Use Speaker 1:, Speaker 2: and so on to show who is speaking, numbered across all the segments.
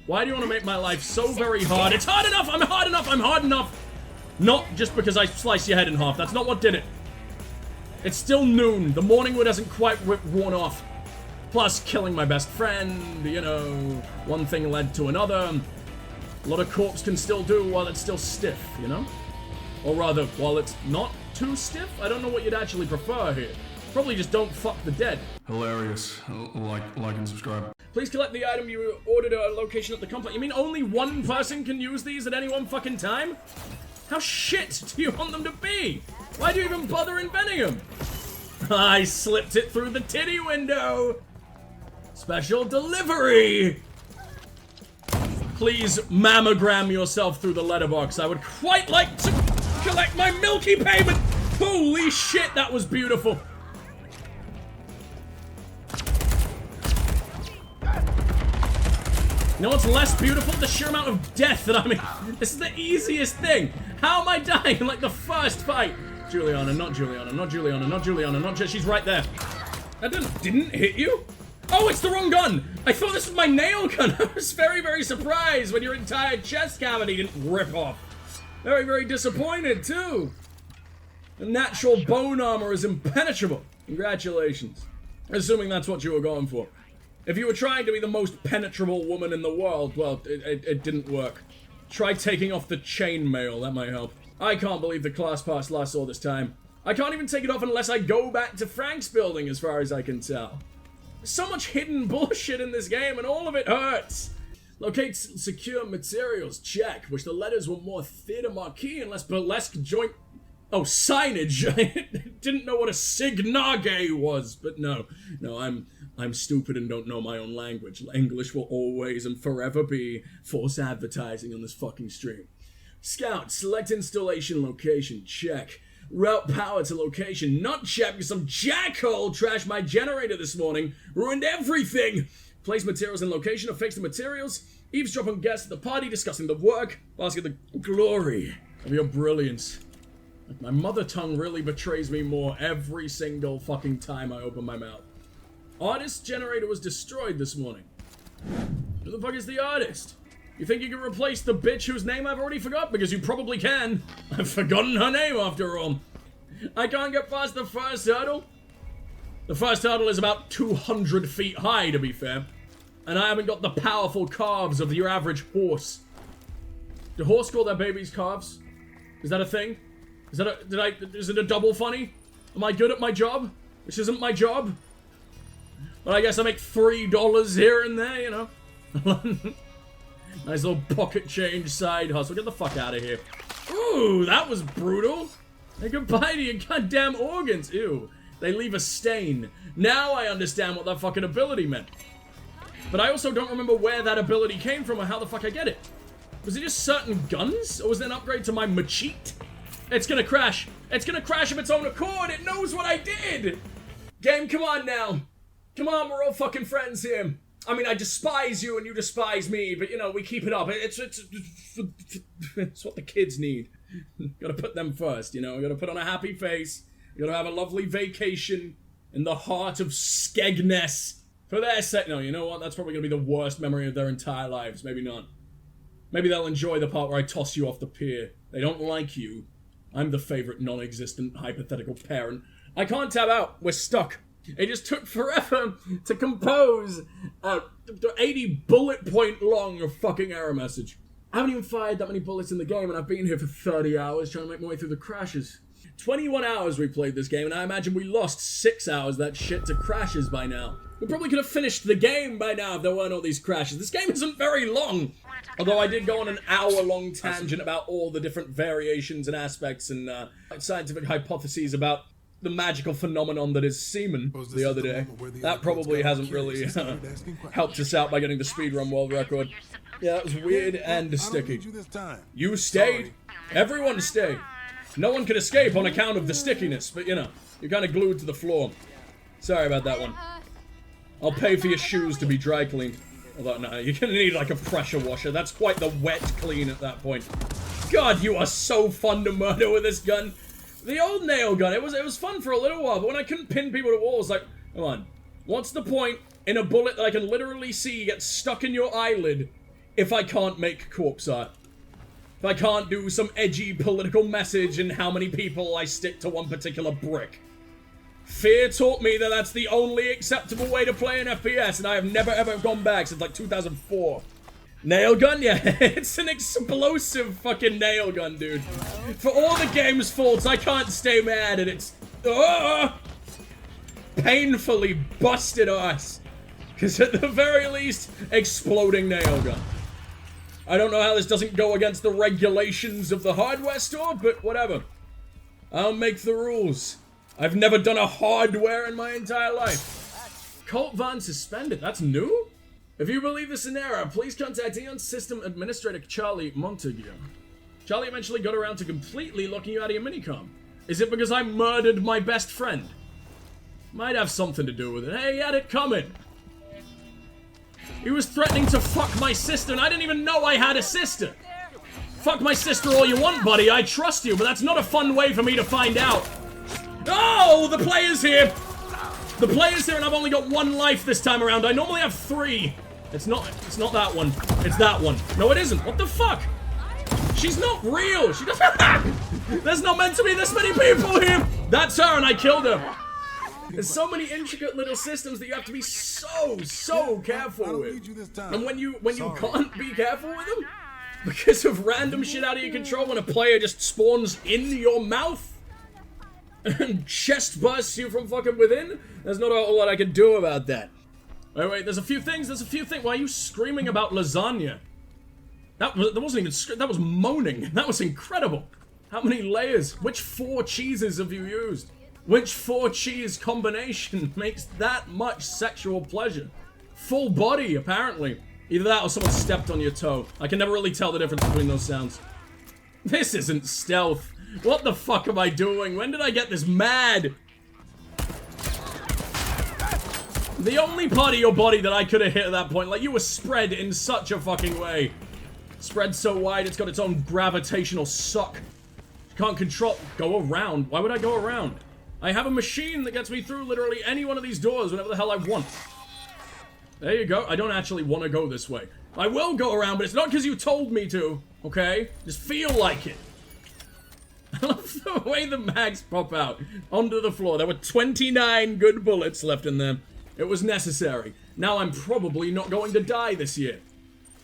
Speaker 1: Why do you want to make my life so very hard? It's hard enough! I'm hard enough! I'm hard enough! Not just because I sliced your head in half. That's not what did it. It's still noon. The morning wood hasn't quite worn off. Plus, killing my best friend, you know, one thing led to another. A lot of corpse can still do while it's still stiff, you know? Or rather, while it's not too stiff? I don't know what you'd actually prefer here. Probably just don't fuck the dead.
Speaker 2: Hilarious. Like and subscribe.
Speaker 1: Please collect the item you ordered at a location at the complex. You mean only one person can use these at any one fucking time? How shit do you want them to be? Why do you even bother inventing them? I slipped it through the titty window. Special delivery. Please mammogram yourself through the letterbox. I would quite like to collect my milky payment. Holy shit, that was beautiful. You know what's less beautiful? The sheer amount of death that I'm in. This is the easiest thing. How am I dying in like the first fight? Juliana, not Juliana, not Juliana, not Juliana, not she's right there. That didn't hit you? Oh, it's the wrong gun. I thought this was my nail gun. I was very, very surprised when your entire chest cavity didn't rip off. Very, very disappointed too. The natural bone armor is impenetrable. Congratulations. Assuming that's what you were going for. If you were trying to be the most penetrable woman in the world, well, it didn't work. Try taking off the chainmail, that might help. I can't believe the class pass lasts all this time. I can't even take it off unless I go back to Frank's building, as far as I can tell. There's so much hidden bullshit in this game, and all of it hurts. Locate secure materials, check. Wish the letters were more theater marquee and less burlesque joint... Oh, signage. I didn't know what a signage was, but no, I'm stupid and don't know my own language. English will always and forever be false advertising on this fucking stream. Scout, select installation location, check. Route power to location, not check because some jackhole trashed my generator this morning, ruined everything. Place materials in location, affix the materials, eavesdrop on guests at the party, discussing the work, bask in the glory of your brilliance. My mother tongue really betrays me more every single fucking time I open my mouth. Artist generator was destroyed this morning. Who the fuck is the artist? You think you can replace the bitch whose name I've already forgot? Because you probably can. I've forgotten her name after all. I can't get past the first hurdle. The first hurdle is about 200 feet high, to be fair. And I haven't got the powerful calves of your average horse. Do horse call their babies calves? Is that a thing? Is that is it a double funny? Am I good at my job? Which isn't my job? But I guess I make $3 here and there, you know? Nice little pocket change side hustle. Get the fuck out of here. Ooh, that was brutal. Say goodbye to your goddamn organs. Ew. They leave a stain. Now I understand what that fucking ability meant. But I also don't remember where that ability came from or how the fuck I get it. Was it just certain guns? Or was it an upgrade to my machete? It's gonna crash. It's gonna crash of its own accord. It knows what I did. Game, come on now. Come on, we're all fucking friends here. I mean, I despise you and you despise me, but you know, we keep it up. It's what the kids need. Gotta put them first, you know. Gotta put on a happy face. Gotta have a lovely vacation in the heart of Skegness. For their sake. No, you know what? That's probably gonna be the worst memory of their entire lives. Maybe not. Maybe they'll enjoy the part where I toss you off the pier. They don't like you. I'm the favorite non-existent hypothetical parent. I can't tab out. We're stuck. It just took forever to compose a 80 bullet point long fucking error message. I haven't even fired that many bullets in the game and I've been here for 30 hours trying to make my way through the crashes. 21 hours we played this game and I imagine we lost 6 hours that shit to crashes by now. We probably could have finished the game by now if there weren't all these crashes. This game isn't very long. Although I did go on an hour-long tangent about all the different variations and aspects and scientific hypotheses about the magical phenomenon that is semen the other day. That probably hasn't really helped us out by getting the speedrun world record. Yeah, that was weird and sticky. You stayed. Everyone stayed. No one could escape on account of the stickiness, but you know, you're kind of glued to the floor. Sorry about that one. I'll pay for your shoes to be dry cleaned. Although, no, you're gonna need like a pressure washer. That's quite the wet clean at that point. God, you are so fun to murder with this gun. The old nail gun, it was fun for a little while, but when I couldn't pin people to walls, like, come on. What's the point in a bullet that I can literally see get stuck in your eyelid if I can't make corpse art. If I can't do some edgy political message and how many people I stick to one particular brick. Fear taught me that that's the only acceptable way to play an FPS, and I have never ever gone back since like 2004. Nail gun? Yeah, it's an explosive fucking nail gun, dude. For all the game's faults, I can't stay mad at its painfully busted ass. Because at the very least, exploding nail gun. I don't know how this doesn't go against the regulations of the hardware store, but whatever. I'll make the rules. I've never done a hardware in my entire life. Colt Van suspended, that's new? If you believe this an error, please contact Eon's system administrator Charlie Montague. Charlie eventually got around to completely locking you out of your minicom. Is it because I murdered my best friend? Might have something to do with it. Hey, he had it coming. He was threatening to fuck my sister, and I didn't even know I had a sister. Fuck my sister all you want, buddy. I trust you, but that's not a fun way for me to find out. Oh, the player's here. The player's here, and I've only got 1 life this time around. I normally have 3. It's not that one. It's that one. No, it isn't. What the fuck? She's not real. She doesn't. There's not meant to be this many people here. That's her, and I killed her. There's so many intricate little systems that you have to be so careful with. And when you can't be careful with them, because of random shit out of your control, when a player just spawns in your mouth and chest bursts you from fucking within, there's not a whole lot I can do about that. Wait, there's a few things. Why are you screaming about lasagna? That wasn't even that was moaning. That was incredible. How many layers? Which 4 cheeses have you used? Which 4 cheese combination makes that much sexual pleasure? Full body, apparently. Either that or someone stepped on your toe. I can never really tell the difference between those sounds. This isn't stealth. What the fuck am I doing? When did I get this mad? The only part of your body that I could have hit at that point, like you were spread in such a fucking way. Spread so wide, it's got its own gravitational suck. You can't control. Go around. Why would I go around? I have a machine that gets me through literally any one of these doors whenever the hell I want. There you go. I don't actually want to go this way. I will go around, but it's not because you told me to, okay? Just feel like it. I love the way the mags pop out onto the floor. There were 29 good bullets left in there. It was necessary. Now I'm probably not going to die this year.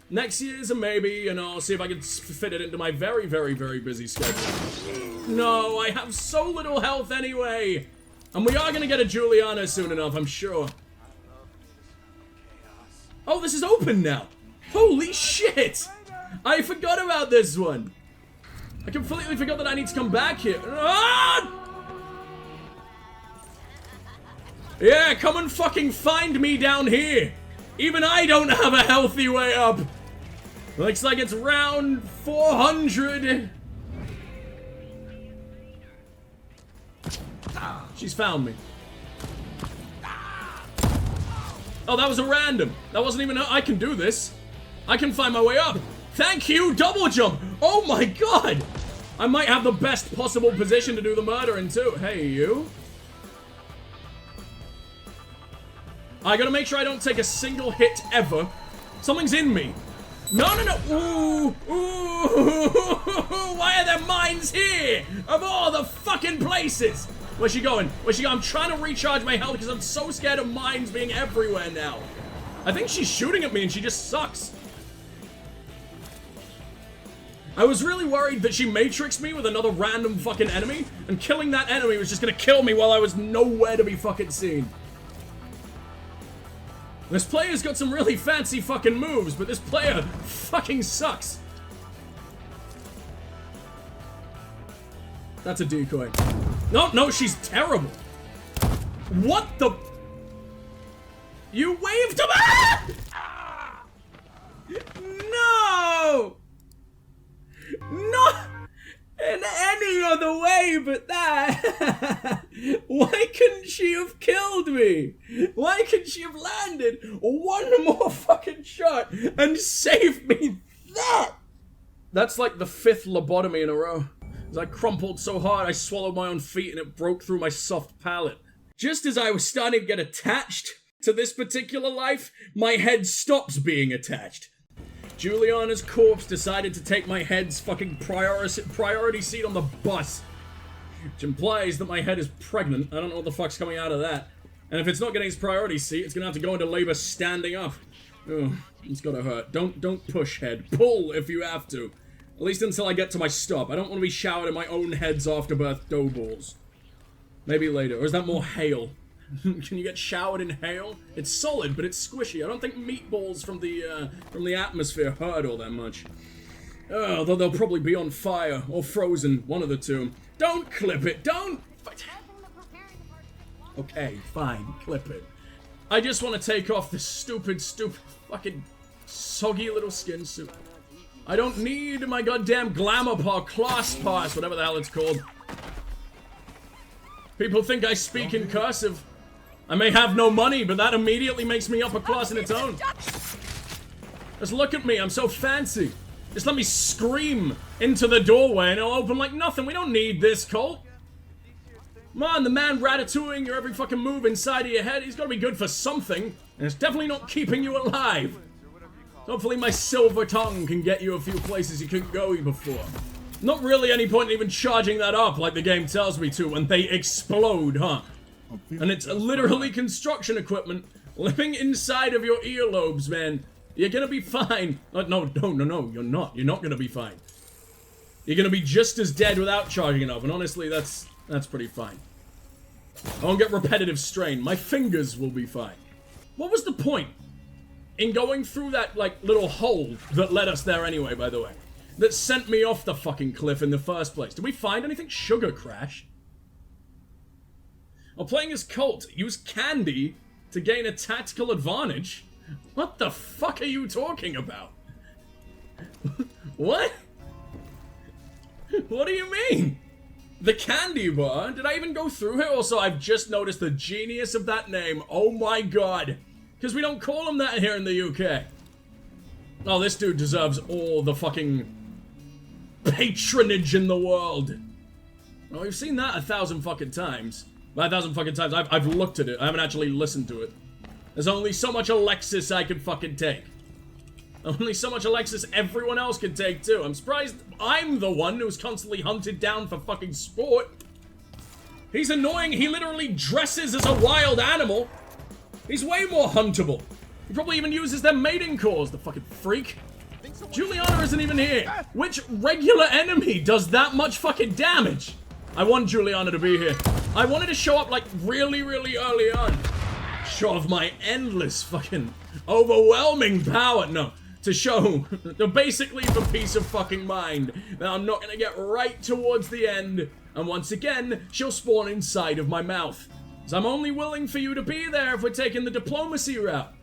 Speaker 1: Next year's a maybe, and I'll see if I can fit it into my very busy schedule. No, I have so little health anyway. And we are going to get a Juliana soon enough, I'm sure. Oh, this is open now. Holy shit. I forgot about this one. I completely forgot that I need to come back here. Ah! Yeah, come and fucking find me down here. Even I don't have a healthy way up. Looks like it's round 400. She's found me. Oh, that was a random. That wasn't even... I can do this. I can find my way up. Thank you, double jump. Oh my god. I might have the best possible position to do the murdering too. Hey, you. I gotta make sure I don't take a single hit ever. Something's in me. No. Ooh. Why are there mines here? Of all the fucking places. Where's she going? I'm trying to recharge my health because I'm so scared of mines being everywhere now. I think she's shooting at me and she just sucks. I was really worried that she matrixed me with another random fucking enemy, and killing that enemy was just gonna kill me while I was nowhere to be fucking seen. This player's got some really fancy fucking moves, but this player fucking sucks. That's a decoy. No, she's terrible. What the? You waved to me! No! Not in any other way but that. Why couldn't she have killed me? Why couldn't she have landed one more fucking shot and saved me that? That's like the 5th lobotomy in a row. As I crumpled so hard I swallowed my own feet and it broke through my soft palate. Just as I was starting to get attached to this particular life, my head stops being attached. Juliana's corpse decided to take my head's fucking priority seat on the bus. Which implies that my head is pregnant. I don't know what the fuck's coming out of that. And if it's not getting its priority seat, it's gonna have to go into labor standing up. Oh, it's gotta hurt. Don't push, head. Pull if you have to. At least until I get to my stop. I don't want to be showered in my own head's afterbirth dough balls. Maybe later. Or is that more hail? Can you get showered in hail? It's solid, but it's squishy. I don't think meatballs from the atmosphere hurt all that much. Though they'll probably be on fire or frozen, one of the two. Don't clip it. Don't. Okay, fine. Clip it. I just want to take off this stupid, fucking soggy little skin suit. I don't need my goddamn glamour class pass, whatever the hell it's called. People think I speak in cursive. I may have no money, but that immediately makes me upper class in its own. Just look at me, I'm so fancy. Just let me scream into the doorway and it'll open like nothing. We don't need this, Colt. Come on, the man ratatouilleing your every fucking move inside of your head, he's gotta be good for something. And it's definitely not keeping you alive. Hopefully my silver tongue can get you a few places you couldn't go before. Not really any point in even charging that up like the game tells me to when they explode, huh? And it's literally construction equipment living inside of your earlobes, man. You're gonna be fine. No, you're not. You're not gonna be fine. You're gonna be just as dead without charging it up, and honestly, that's pretty fine. I won't get repetitive strain. My fingers will be fine. What was the point in going through that, like, little hole that led us there anyway, by the way? That sent me off the fucking cliff in the first place. Did we find anything? Sugar Crash? While playing as Colt, use candy to gain a tactical advantage? What the fuck are you talking about? What? What do you mean? The candy bar? Did I even go through here? Also, I've just noticed the genius of that name. Oh my god. Because we don't call him that here in the UK. Oh, this dude deserves all the fucking patronage in the world. Well, we've seen that 1,000 fucking times. By 1,000 fucking times, I've looked at it. I haven't actually listened to it. There's only so much Alexis I could fucking take. Only so much Alexis everyone else can take too. I'm surprised I'm the one who's constantly hunted down for fucking sport. He's annoying. He literally dresses as a wild animal. He's way more huntable. He probably even uses their mating calls, the fucking freak. Juliana isn't even here. Which regular enemy does that much fucking damage? I want Juliana to be here. I wanted to show up like really early on. Show off my endless fucking overwhelming power. No, to show basically the peace of fucking mind that I'm not gonna get right towards the end. And once again, she'll spawn inside of my mouth. So I'm only willing for you to be there if we're taking the diplomacy route.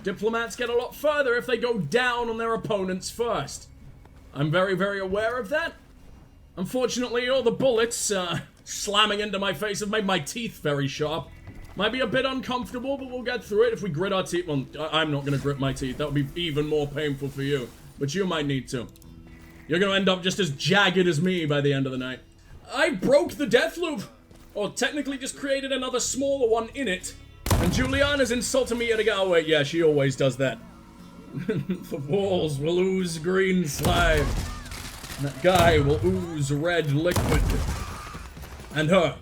Speaker 1: Diplomats get a lot further if they go down on their opponents first. I'm very aware of that. Unfortunately, all the bullets slamming into my face have made my teeth very sharp. Might be a bit uncomfortable, but we'll get through it if we grit our teeth. Well, I'm not going to grit my teeth. That would be even more painful for you. But you might need to. You're going to end up just as jagged as me by the end of the night. I broke the Deathloop. Or technically just created another smaller one in it. And Juliana's insulting me yet again. Oh wait, yeah, she always does that. The balls will ooze green slime. That guy will ooze red liquid. And her.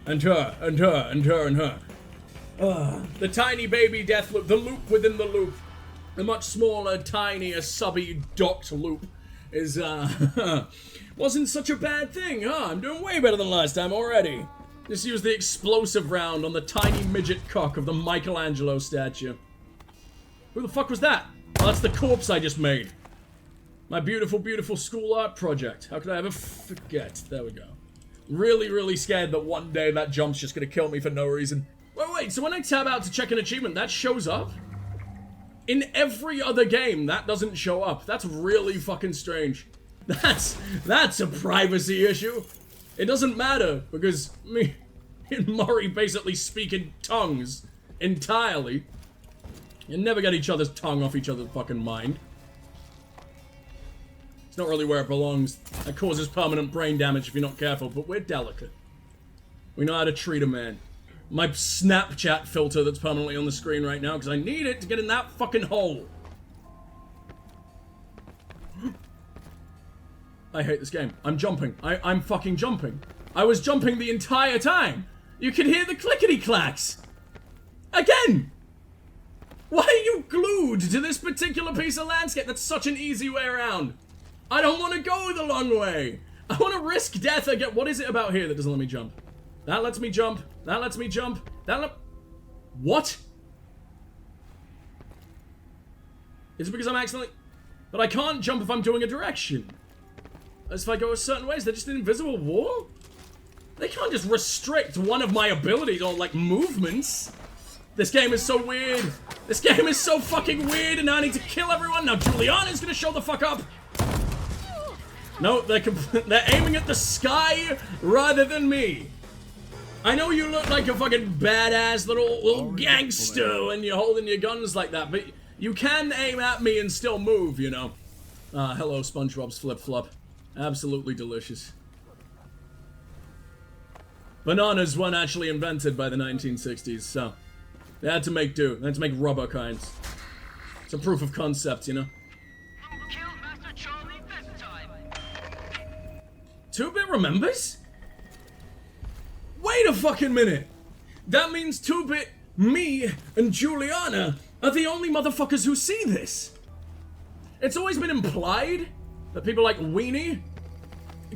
Speaker 1: The tiny baby Deathloop, the loop within the loop. The much smaller, tinier, subby, docked loop is, wasn't such a bad thing, huh? I'm doing way better than last time already. Just use the explosive round on the tiny midget cock of the Michelangelo statue. Who the fuck was that? Oh, that's the corpse I just made. My beautiful school art project. How could I ever forget? There we go. Really scared that one day that jump's just gonna kill me for no reason. Wait, so when I tab out to check an achievement, that shows up? In every other game, that doesn't show up. That's really fucking strange. That's a privacy issue. It doesn't matter, because me and Murray basically speak in tongues entirely. You never get each other's tongue off each other's fucking mind. It's not really where it belongs. That causes permanent brain damage if you're not careful, but we're delicate. We know how to treat a man. My Snapchat filter that's permanently on the screen right now, because I need it to get in that fucking hole. I hate this game. I'm jumping. I'm fucking jumping. I was jumping the entire time. You can hear the clickety-clacks. Again! Why are you glued to this particular piece of landscape? That's such an easy way around. I don't want to go the long way. I want to risk death again. What is it about here that doesn't let me jump? That lets me jump. That lets me jump. What? Is it because I'm accidentally... But I can't jump if I'm doing a direction. As if I go a certain way, is there just an invisible wall? They can't just restrict one of my abilities or, like, movements. This game is so weird. This game is so fucking weird, and now I need to kill everyone. Now Juliana's gonna show the fuck up. No, they're aiming at the sky rather than me. I know you look like a fucking badass little gangster when you're holding your guns like that, but you can aim at me and still move, you know. Hello, SpongeBob's flip-flop. Absolutely delicious. Bananas weren't actually invented by the 1960s, so they had to make do. They had to make rubber kinds. It's a proof of concept, you know.
Speaker 3: Kill Master Charlie this time.
Speaker 1: 2-Bit remembers? Wait a fucking minute! That means 2-Bit, me, and Juliana are the only motherfuckers who see this. It's always been implied that people like Weenie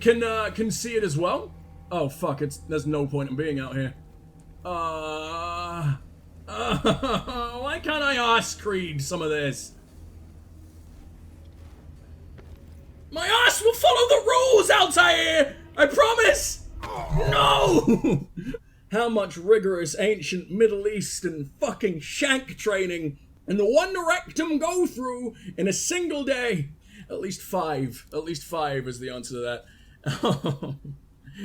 Speaker 1: can see it as well. Oh fuck, there's no point in being out here. Why can't I ass Creed some of this? My ass will follow the rules, Altair! I promise! No! How much rigorous ancient Middle Eastern fucking shank training and the one rectum go through in a single day? At least 5. At least 5 is the answer to that.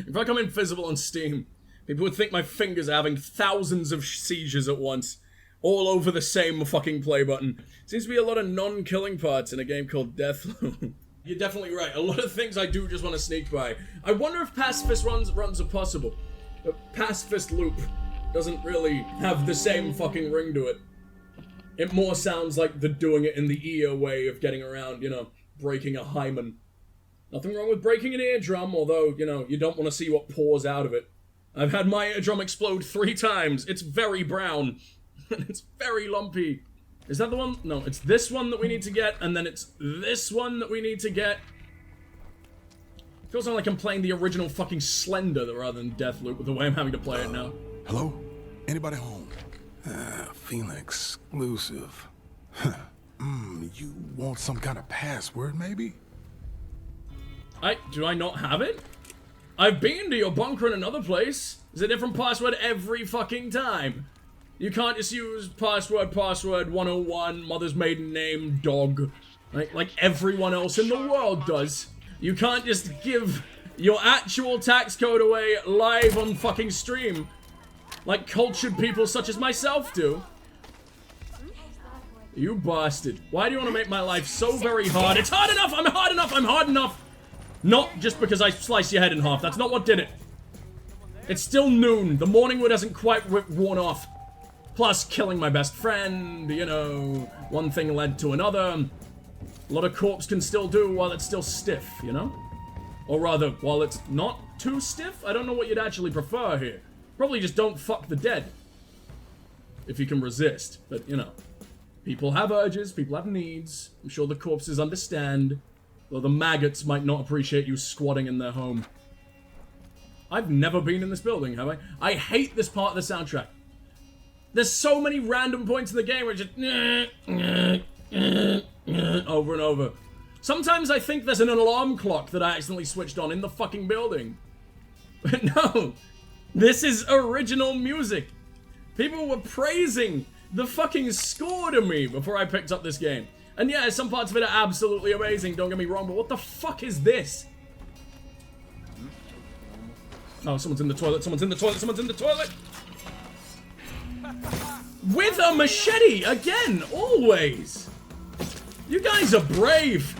Speaker 1: If I come invisible on Steam, people would think my fingers are having thousands of seizures at once, all over the same fucking play button. Seems to be a lot of non-killing parts in a game called Deathloop. You're definitely right. A lot of things I do just want to sneak by. I wonder if pacifist runs are possible. But pacifist loop doesn't really have the same fucking ring to it. It more sounds like the doing it in the ear way of getting around, you know, breaking a hymen. Nothing wrong with breaking an eardrum, although, you know, you don't want to see what pours out of it. I've had my eardrum explode 3 times. It's very brown. And it's very lumpy. Is that the one? No, it's this one that we need to get, and then it's this one that we need to get. It feels like I'm playing the original fucking Slender rather than Deathloop with the way I'm having to play it now.
Speaker 4: Hello? Anybody home? Feeling exclusive. You want some kind of password, maybe?
Speaker 1: Do I not have it? I've been to your bunker in another place. It's a different password every fucking time. You can't just use password 101, mother's maiden name, dog. Like everyone else in the world does. You can't just give your actual tax code away live on fucking stream. Like cultured people such as myself do. You bastard. Why do you want to make my life so very hard? It's hard enough! I'm hard enough! I'm hard enough! Not just because I sliced your head in half. That's not what did it. It's still noon. The morning wood hasn't quite worn off. Plus, killing my best friend, you know, one thing led to another. A lot of corpse can still do while it's still stiff, you know? Or rather, while it's not too stiff? I don't know what you'd actually prefer here. Probably just don't fuck the dead. If you can resist. But, you know, people have urges, people have needs. I'm sure the corpses understand. Though the maggots might not appreciate you squatting in their home. I've never been in this building, have I? I hate this part of the soundtrack. There's so many random points in the game where it's just over and over. Sometimes I think there's an alarm clock that I accidentally switched on in the fucking building. But no, this is original music. People were praising the fucking score to me before I picked up this game. And yeah, some parts of it are absolutely amazing, don't get me wrong, but what the fuck is this? Oh, someone's in the toilet, someone's in the toilet, someone's in the toilet! With a machete, again, always! You guys are brave!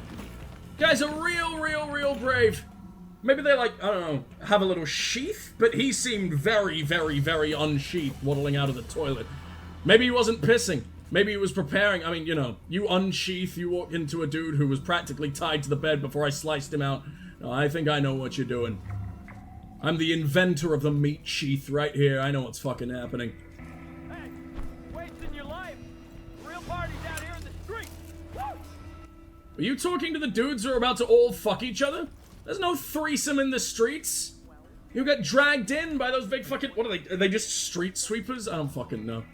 Speaker 1: You guys are real brave. Maybe they, like, I don't know, have a little sheath? But he seemed very unsheathed, waddling out of the toilet. Maybe he wasn't pissing. Maybe he was preparing. I mean, you know, you unsheath, you walk into a dude who was practically tied to the bed before I sliced him out. No, I think I know what you're doing. I'm the inventor of the meat sheath right here. I know what's fucking happening.
Speaker 3: Hey, wasting your life. Real party's out here in the street. Woo!
Speaker 1: Are you talking to the dudes who are about to all fuck each other? There's no threesome in the streets. You get dragged in by those big fucking... What are they? Are they just street sweepers? I don't fucking know.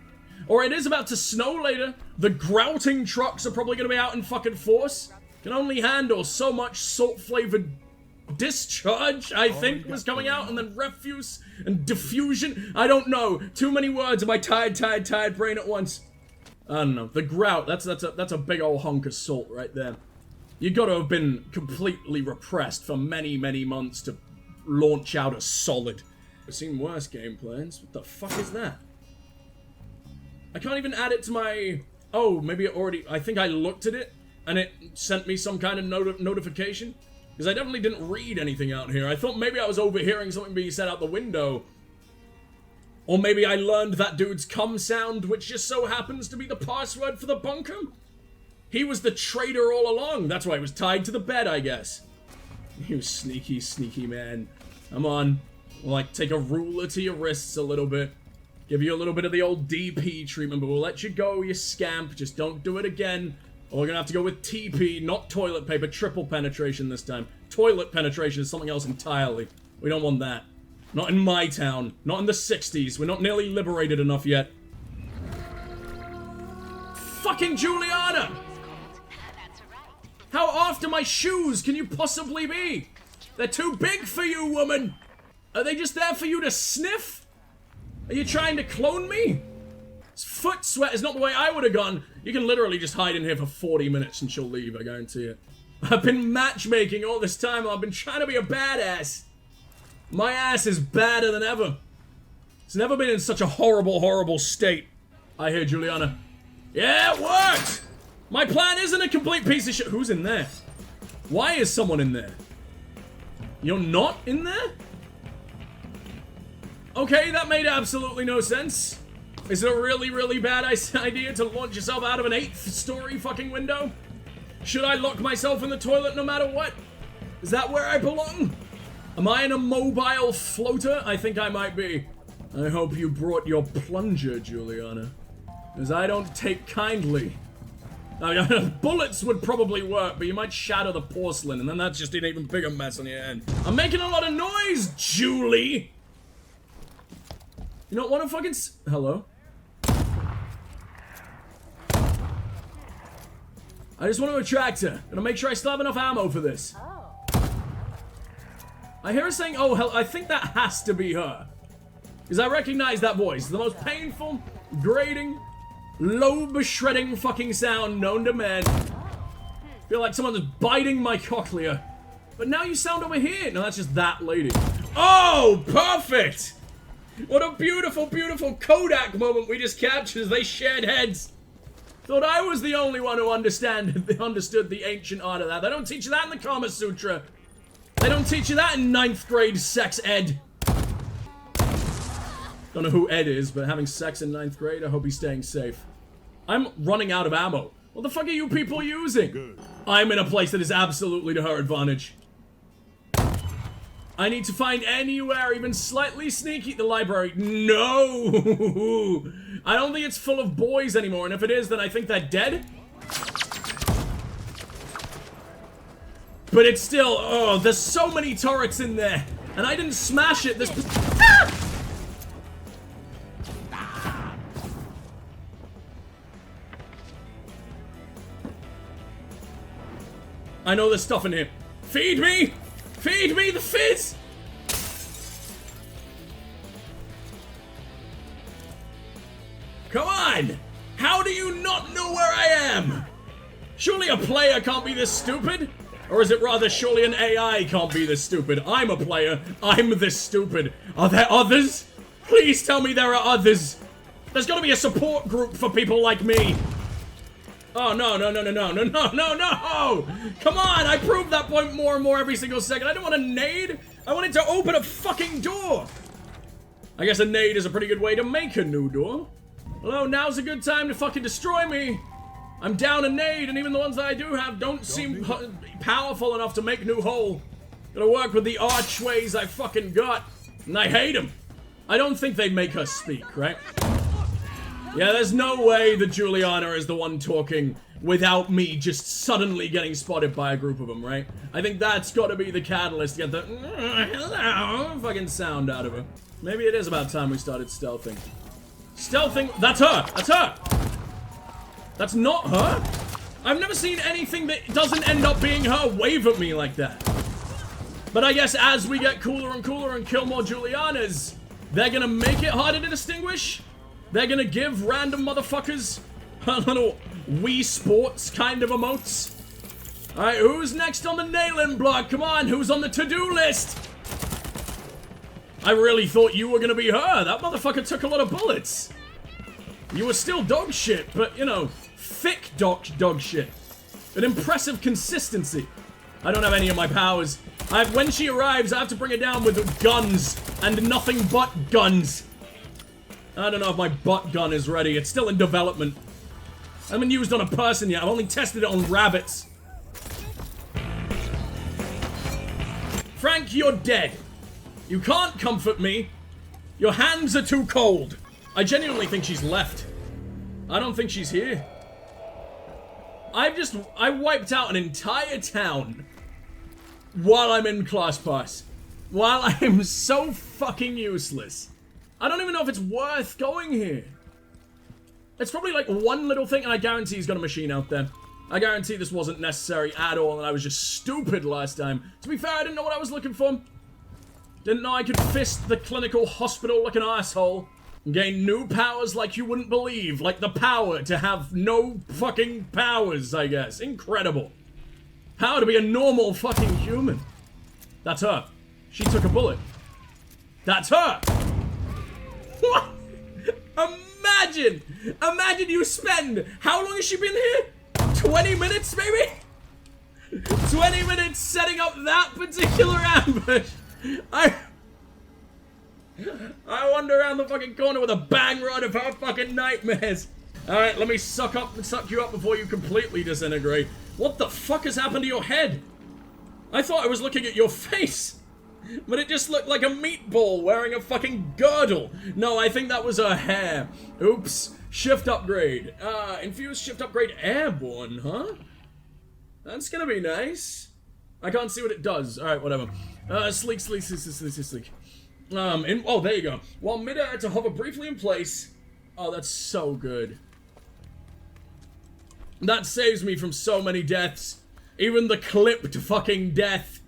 Speaker 1: Or it is about to snow later. The grouting trucks are probably going to be out in fucking force. Can only handle so much salt-flavored discharge, I think, was coming out. And then refuse and diffusion. I don't know. Too many words in my tired brain at once. I don't know. The grout, that's a big old hunk of salt right there. You gotta have been completely repressed for many, many months to launch out a solid. I've seen worse game plans. What the fuck is that? I can't even add it to my... Oh, maybe it already... I think I looked at it, and it sent me some kind of notification. Because I definitely didn't read anything out here. I thought maybe I was overhearing something being said out the window. Or maybe I learned that dude's cum sound, which just so happens to be the password for the bunker. He was the traitor all along. That's why he was tied to the bed, I guess. You sneaky, sneaky man. Come on. We'll, like, take a ruler to your wrists a little bit. Give you a little bit of the old DP treatment, but we'll let you go, you scamp. Just don't do it again. Or we're gonna have to go with TP, not toilet paper. Triple penetration this time. Toilet penetration is something else entirely. We don't want that. Not in my town. Not in the 60s. We're not nearly liberated enough yet. Fucking Juliana! How after my shoes can you possibly be? They're too big for you, woman! Are they just there for you to sniff? Are you trying to clone me? Foot sweat is not the way I would have gone. You can literally just hide in here for 40 minutes and she'll leave, I guarantee it. I've been matchmaking all this time. I've been trying to be a badass. My ass is badder than ever. It's never been in such a horrible, horrible state. I hear Juliana. Yeah, it worked! My plan isn't a complete piece of shit. Who's in there? Why is someone in there? You're not in there? Okay, that made absolutely no sense. Is it a really, really bad idea to launch yourself out of an 8th story fucking window? Should I lock myself in the toilet no matter what? Is that where I belong? Am I in a mobile floater? I think I might be. I hope you brought your plunger, Juliana. As I don't take kindly. I mean, bullets would probably work, but you might shatter the porcelain, and then that's just an even bigger mess on your end. I'm making a lot of noise, Julie! You don't want to fucking hello? I just want to attract her. Gonna make sure I still have enough ammo for this. I hear her saying, oh, hell, I think that has to be her. Because I recognize that voice. The most painful, grating, lobe-shredding fucking sound known to man. Feel like someone's biting my cochlea. But now you sound over here. No, that's just that lady. Oh, perfect! What a beautiful, beautiful Kodak moment we just captured as they shared heads. Thought I was the only one who understood the ancient art of that. They don't teach you that in the Kama Sutra. They don't teach you that in 9th grade sex ed. Don't know who Ed is, but having sex in 9th grade, I hope he's staying safe. I'm running out of ammo. What the fuck are you people using? Good. I'm in a place that is absolutely to her advantage. I need to find anywhere even slightly sneaky. The library. No! I don't think it's full of boys anymore, and if it is, then I think they're dead. But it's still, oh, there's so many turrets in there. And I didn't smash it. This. Ah! I know there's stuff in here. Feed me! Feed me the fizz! Come on! How do you not know where I am? Surely a player can't be this stupid? Or is it rather surely an AI can't be this stupid? I'm a player. I'm this stupid. Are there others? Please tell me there are others. There's gotta be a support group for people like me. Oh, no, no, no, no, no, no, no, no, no! Come on, I prove that point more and more every single second. I don't want a nade. I wanted to open a fucking door. I guess a nade is a pretty good way to make a new door. Hello, now's a good time to fucking destroy me. I'm down a nade, and even the ones that I do have don't seem powerful enough to make new hole. Gotta work with the archways I fucking got. And I hate them. I don't think they make her speak, right? Yeah, there's no way that Juliana is the one talking without me just suddenly getting spotted by a group of them, right? I think that's gotta be the catalyst to get the hello fucking sound out of her. Maybe it is about time we started stealthing. Stealthing, that's her! That's her! That's not her? I've never seen anything that doesn't end up being her wave at me like that. But I guess as we get cooler and cooler and kill more Julianas, they're gonna make it harder to distinguish? They're gonna give random motherfuckers a little Wii Sports kind of emotes? Alright, who's next on the nailing block? Come on, who's on the to-do list? I really thought you were gonna be her. That motherfucker took a lot of bullets. You were still dog shit, but, you know, thick dog shit. An impressive consistency. I don't have any of my powers. When she arrives, I have to bring her down with guns and nothing but guns. I don't know if my butt gun is ready. It's still in development. I haven't used on a person yet. I've only tested it on rabbits. Frank, you're dead. You can't comfort me. Your hands are too cold. I genuinely think she's left. I don't think she's here. I wiped out an entire town while I'm in class pass. While I am so fucking useless. I don't even know if it's worth going here. It's probably like one little thing, and I guarantee he's got a machine out there. I guarantee this wasn't necessary at all, and I was just stupid last time. To be fair, I didn't know what I was looking for. Didn't know I could fist the clinical hospital like an asshole. And gain new powers like you wouldn't believe. Like the power to have no fucking powers, I guess. Incredible. Power to be a normal fucking human. That's her. She took a bullet. That's her. What? Imagine! Imagine you spend... How long has she been here? 20 minutes, maybe? 20 minutes setting up that particular ambush. I wander around the fucking corner with a bang rod of her fucking nightmares. Alright, let me suck you up before you completely disintegrate. What the fuck has happened to your head? I thought I was looking at your face. But it just looked like a meatball wearing a fucking girdle. No, I think that was her hair. Oops. Shift upgrade. Infused shift upgrade airborne, huh? That's gonna be nice. I can't see what it does. Alright, whatever. Sleek. Oh, there you go. While mid-air to hover briefly in place. Oh, that's so good. That saves me from so many deaths. Even the clipped fucking death